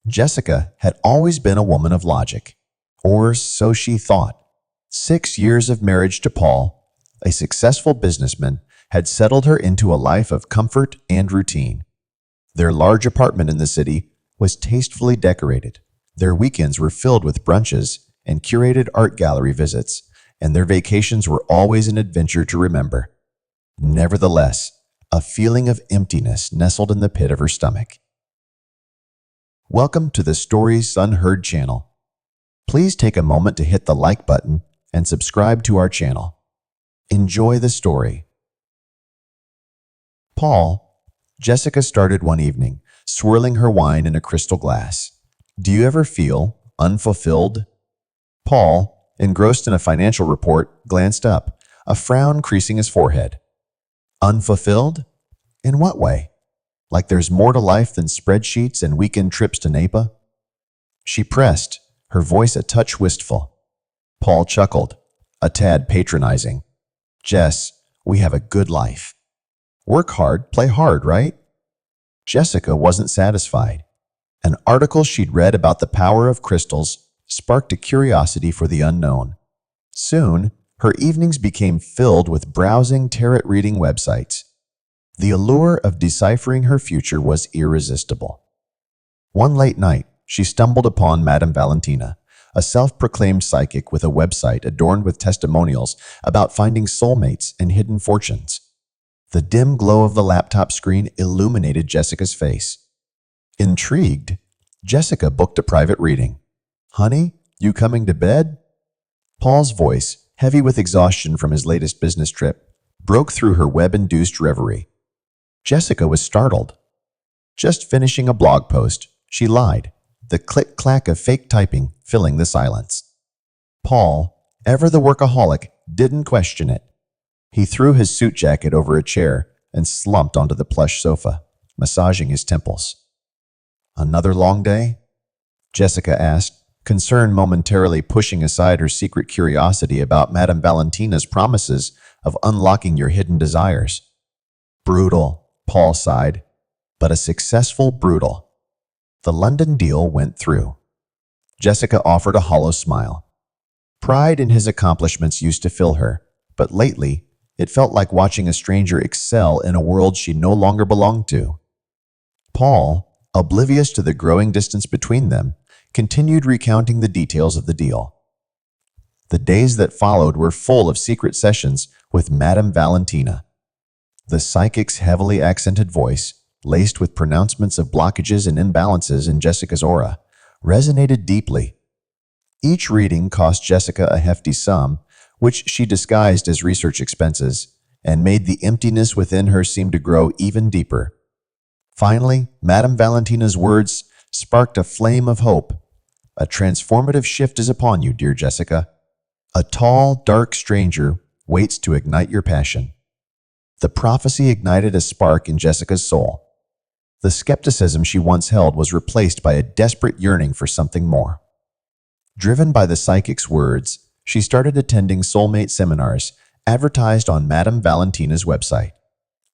Jessica had always been a woman of logic, or so she thought. 6 years of marriage to Paul, a successful businessman, had settled her into a life of comfort and routine. Their large apartment in the city was tastefully decorated. Their weekends were filled with brunches and curated art gallery visits, and their vacations were always an adventure to remember. Nevertheless, a feeling of emptiness nestled in the pit of her stomach. Welcome to the Stories Unheard channel. Please take a moment to hit the like button and subscribe to our channel. Enjoy the story. Paul, Jessica started one evening, swirling her wine in a crystal glass. Do you ever feel unfulfilled? Paul, engrossed in a financial report, glanced up, a frown creasing his forehead. Unfulfilled? In what way? Like there's more to life than spreadsheets and weekend trips to Napa? She pressed, her voice a touch wistful. Paul chuckled, a tad patronizing. Jess, we have a good life. Work hard, play hard, right? Jessica wasn't satisfied. An article she'd read about the power of crystals sparked a curiosity for the unknown. Soon, her evenings became filled with browsing tarot-reading websites. The allure of deciphering her future was irresistible. One late night, she stumbled upon Madame Valentina, a self-proclaimed psychic with a website adorned with testimonials about finding soulmates and hidden fortunes. The dim glow of the laptop screen illuminated Jessica's face. Intrigued, Jessica booked a private reading. Honey, you coming to bed? Paul's voice, heavy with exhaustion from his latest business trip, broke through her web-induced reverie. Jessica was startled. Just finishing a blog post, she lied, the click-clack of fake typing filling the silence. Paul, ever the workaholic, didn't question it. He threw his suit jacket over a chair and slumped onto the plush sofa, massaging his temples. Another long day? Jessica asked, concern momentarily pushing aside her secret curiosity about Madame Valentina's promises of unlocking your hidden desires. Brutal, Paul sighed, but a successful brutal. The London deal went through. Jessica offered a hollow smile. Pride in his accomplishments used to fill her, but lately, it felt like watching a stranger excel in a world she no longer belonged to. Paul, oblivious to the growing distance between them, continued recounting the details of the deal. The days that followed were full of secret sessions with Madame Valentina. The psychic's heavily accented voice, laced with pronouncements of blockages and imbalances in Jessica's aura, resonated deeply. Each reading cost Jessica a hefty sum, which she disguised as research expenses, and made the emptiness within her seem to grow even deeper. Finally, Madame Valentina's words sparked a flame of hope. A transformative shift is upon you, dear Jessica. A tall, dark stranger waits to ignite your passion. The prophecy ignited a spark in Jessica's soul. The skepticism she once held was replaced by a desperate yearning for something more. Driven by the psychic's words, she started attending soulmate seminars advertised on Madame Valentina's website.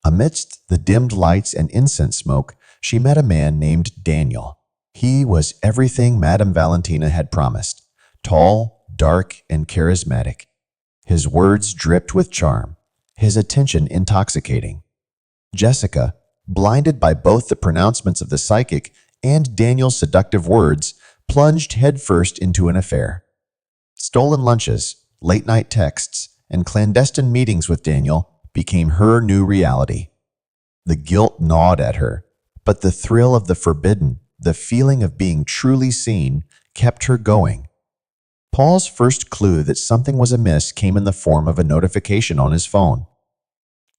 Amidst the dimmed lights and incense smoke, she met a man named Daniel. He was everything Madame Valentina had promised, tall, dark, and charismatic. His words dripped with charm, his attention intoxicating. Jessica, blinded by both the pronouncements of the psychic and Daniel's seductive words, plunged headfirst into an affair. Stolen lunches, late-night texts, and clandestine meetings with Daniel became her new reality. The guilt gnawed at her, but the thrill of the forbidden, the feeling of being truly seen, kept her going. Paul's first clue that something was amiss came in the form of a notification on his phone.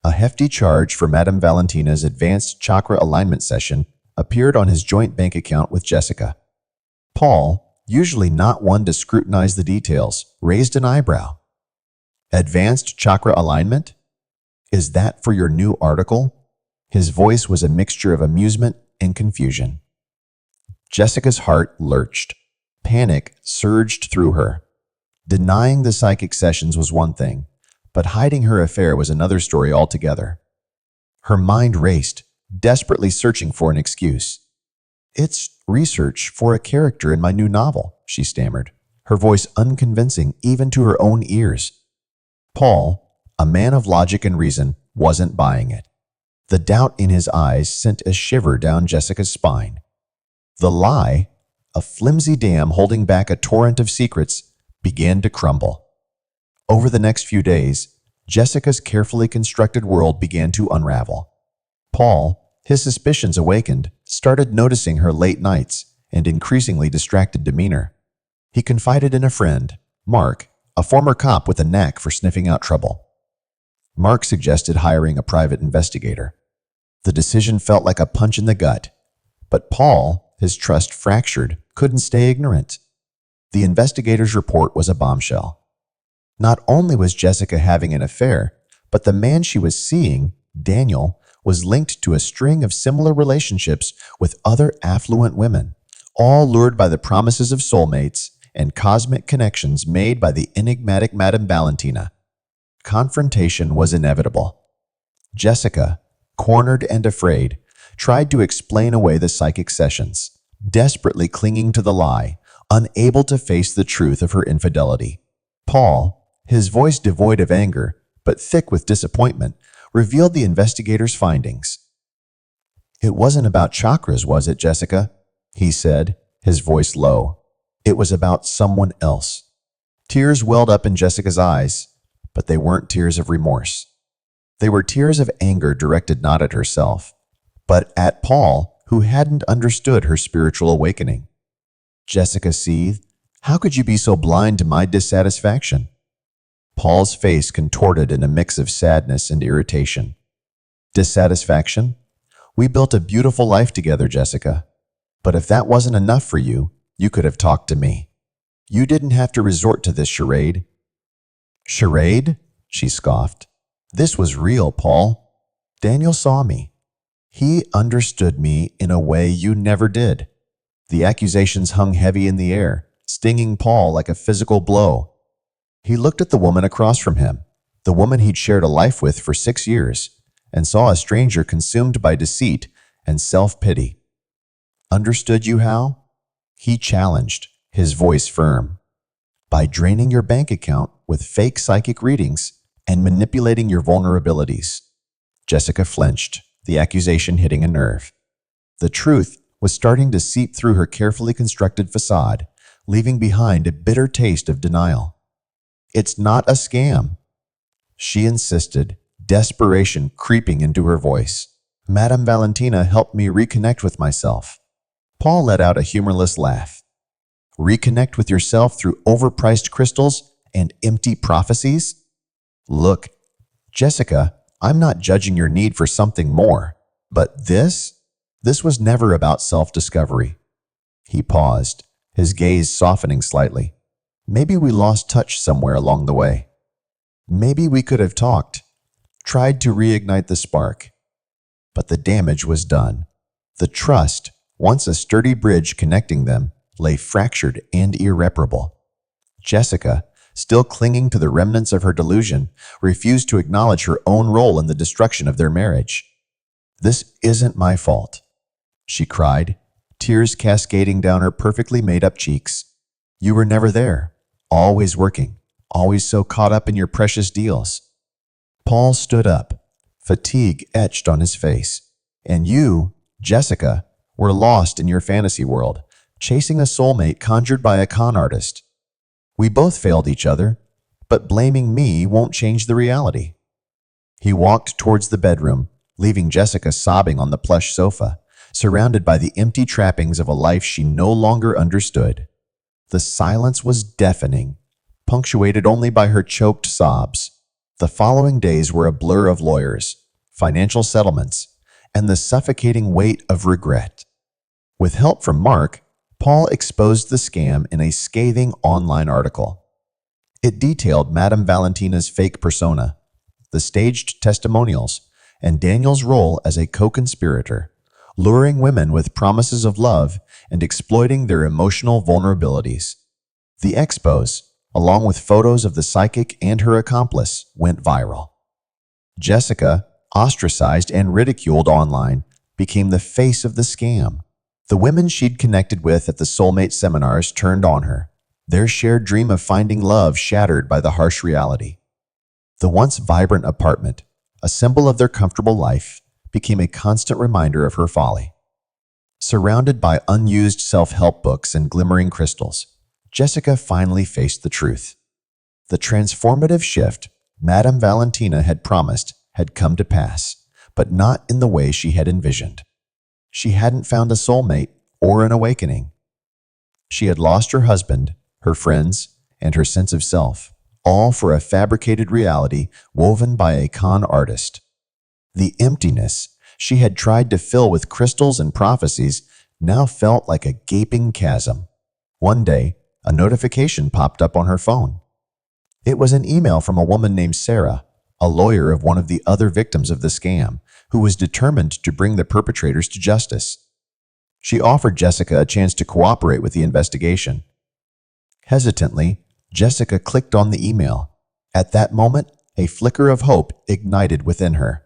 A hefty charge for Madame Valentina's advanced chakra alignment session appeared on his joint bank account with Jessica. Paul, usually not one to scrutinize the details, raised an eyebrow. Advanced chakra alignment? Is that for your new article? His voice was a mixture of amusement and confusion. Jessica's heart lurched. Panic surged through her. Denying the psychic sessions was one thing, but hiding her affair was another story altogether. Her mind raced, desperately searching for an excuse. It's research for a character in my new novel, she stammered, her voice unconvincing even to her own ears. Paul, a man of logic and reason, wasn't buying it. The doubt in his eyes sent a shiver down Jessica's spine. The lie, a flimsy dam holding back a torrent of secrets, began to crumble. Over the next few days, Jessica's carefully constructed world began to unravel. Paul, his suspicions awakened, started noticing her late nights and increasingly distracted demeanor. He confided in a friend, Mark, a former cop with a knack for sniffing out trouble. Mark suggested hiring a private investigator. The decision felt like a punch in the gut, but Paul, his trust fractured, couldn't stay ignorant. The investigator's report was a bombshell. Not only was Jessica having an affair, but the man she was seeing, Daniel, was linked to a string of similar relationships with other affluent women, all lured by the promises of soulmates and cosmic connections made by the enigmatic Madame Valentina. Confrontation was inevitable. Jessica, cornered and afraid, tried to explain away the psychic sessions, desperately clinging to the lie, unable to face the truth of her infidelity. Paul, his voice devoid of anger, but thick with disappointment, revealed the investigator's findings. "It wasn't about chakras, was it, Jessica?" he said, his voice low. "It was about someone else." Tears welled up in Jessica's eyes, but they weren't tears of remorse. They were tears of anger directed not at herself, but at Paul, who hadn't understood her spiritual awakening. Jessica seethed, "How could you be so blind to my dissatisfaction?" Paul's face contorted in a mix of sadness and irritation. "Dissatisfaction? We built a beautiful life together, Jessica. But if that wasn't enough for you, you could have talked to me. You didn't have to resort to this charade." "Charade?" she scoffed. "This was real, Paul. Daniel saw me. He understood me in a way you never did." The accusations hung heavy in the air, stinging Paul like a physical blow. He looked at the woman across from him, the woman he'd shared a life with for 6 years, and saw a stranger consumed by deceit and self-pity. "Understood you how?" he challenged, his voice firm. "By draining your bank account with fake psychic readings and manipulating your vulnerabilities." Jessica flinched, the accusation hitting a nerve. The truth was starting to seep through her carefully constructed facade, leaving behind a bitter taste of denial. "It's not a scam," she insisted, desperation creeping into her voice. "Madame Valentina helped me reconnect with myself." Paul let out a humorless laugh. "Reconnect with yourself through overpriced crystals and empty prophecies?" "Look, Jessica, I'm not judging your need for something more, but this was never about self-discovery." He paused, his gaze softening slightly. "Maybe we lost touch somewhere along the way. Maybe we could have talked, tried to reignite the spark. But the damage was done. The trust, once a sturdy bridge connecting them, lay fractured and irreparable." Jessica, still clinging to the remnants of her delusion, refused to acknowledge her own role in the destruction of their marriage. "This isn't my fault," she cried, tears cascading down her perfectly made-up cheeks. "You were never there. Always working, always so caught up in your precious deals." Paul stood up, fatigue etched on his face. "And you, Jessica, were lost in your fantasy world, chasing a soulmate conjured by a con artist. We both failed each other, but blaming me won't change the reality." He walked towards the bedroom, leaving Jessica sobbing on the plush sofa, surrounded by the empty trappings of a life she no longer understood. The silence was deafening, punctuated only by her choked sobs. The following days were a blur of lawyers, financial settlements, and the suffocating weight of regret. With help from Mark, Paul exposed the scam in a scathing online article. It detailed Madame Valentina's fake persona, the staged testimonials, and Daniel's role as a co-conspirator, luring women with promises of love and exploiting their emotional vulnerabilities. The expose, along with photos of the psychic and her accomplice, went viral. Jessica, ostracized and ridiculed online, became the face of the scam. The women she'd connected with at the soulmate seminars turned on her, their shared dream of finding love shattered by the harsh reality. The once vibrant apartment, a symbol of their comfortable life, became a constant reminder of her folly. Surrounded by unused self-help books and glimmering crystals, Jessica finally faced the truth. The transformative shift Madame Valentina had promised had come to pass, but not in the way she had envisioned. She hadn't found a soulmate or an awakening. She had lost her husband, her friends, and her sense of self, all for a fabricated reality woven by a con artist. The emptiness she had tried to fill with crystals and prophecies now felt like a gaping chasm. One day, a notification popped up on her phone. It was an email from a woman named Sarah, a lawyer of one of the other victims of the scam, who was determined to bring the perpetrators to justice. She offered Jessica a chance to cooperate with the investigation. Hesitantly, Jessica clicked on the email. At that moment, a flicker of hope ignited within her.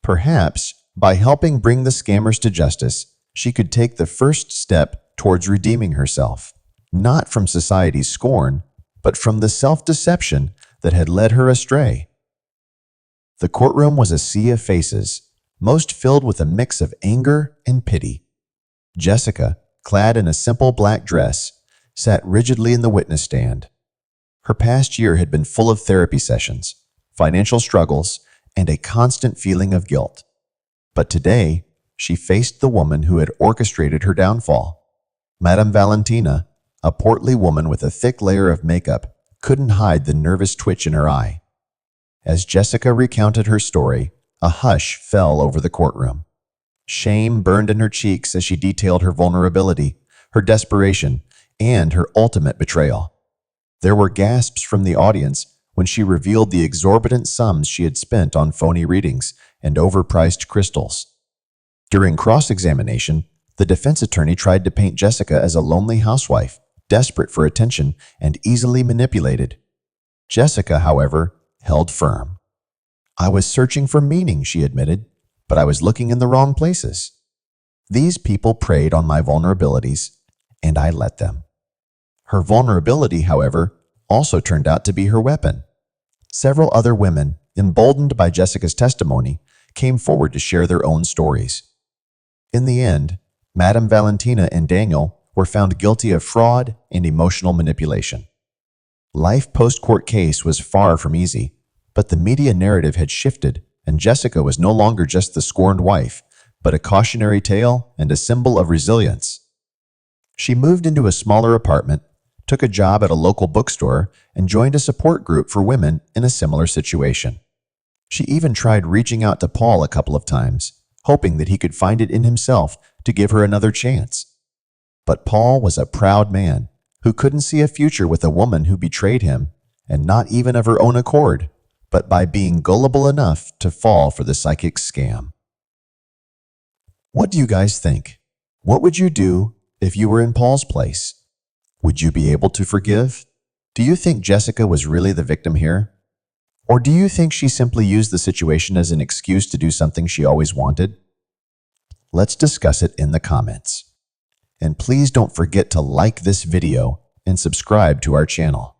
Perhaps, by helping bring the scammers to justice, she could take the first step towards redeeming herself, not from society's scorn, but from the self-deception that had led her astray. The courtroom was a sea of faces, most filled with a mix of anger and pity. Jessica, clad in a simple black dress, sat rigidly in the witness stand. Her past year had been full of therapy sessions, financial struggles, and a constant feeling of guilt. But today, she faced the woman who had orchestrated her downfall. Madame Valentina, a portly woman with a thick layer of makeup, couldn't hide the nervous twitch in her eye. As Jessica recounted her story, a hush fell over the courtroom. Shame burned in her cheeks as she detailed her vulnerability, her desperation, and her ultimate betrayal. There were gasps from the audience when she revealed the exorbitant sums she had spent on phony readings and overpriced crystals. During cross-examination, the defense attorney tried to paint Jessica as a lonely housewife, desperate for attention and easily manipulated. Jessica, however, held firm. "I was searching for meaning," she admitted, "but I was looking in the wrong places. These people preyed on my vulnerabilities, and I let them." Her vulnerability, however, also turned out to be her weapon. Several other women, emboldened by Jessica's testimony, came forward to share their own stories. In the end, Madame Valentina and Daniel were found guilty of fraud and emotional manipulation. Life post-court case was far from easy, but the media narrative had shifted, and Jessica was no longer just the scorned wife, but a cautionary tale and a symbol of resilience. She moved into a smaller apartment, took a job at a local bookstore, and joined a support group for women in a similar situation. She even tried reaching out to Paul a couple of times, hoping that he could find it in himself to give her another chance. But Paul was a proud man who couldn't see a future with a woman who betrayed him, and not even of her own accord, but by being gullible enough to fall for the psychic scam. What do you guys think? What would you do if you were in Paul's place? Would you be able to forgive? Do you think Jessica was really the victim here? Or do you think she simply used the situation as an excuse to do something she always wanted? Let's discuss it in the comments. And please don't forget to like this video and subscribe to our channel.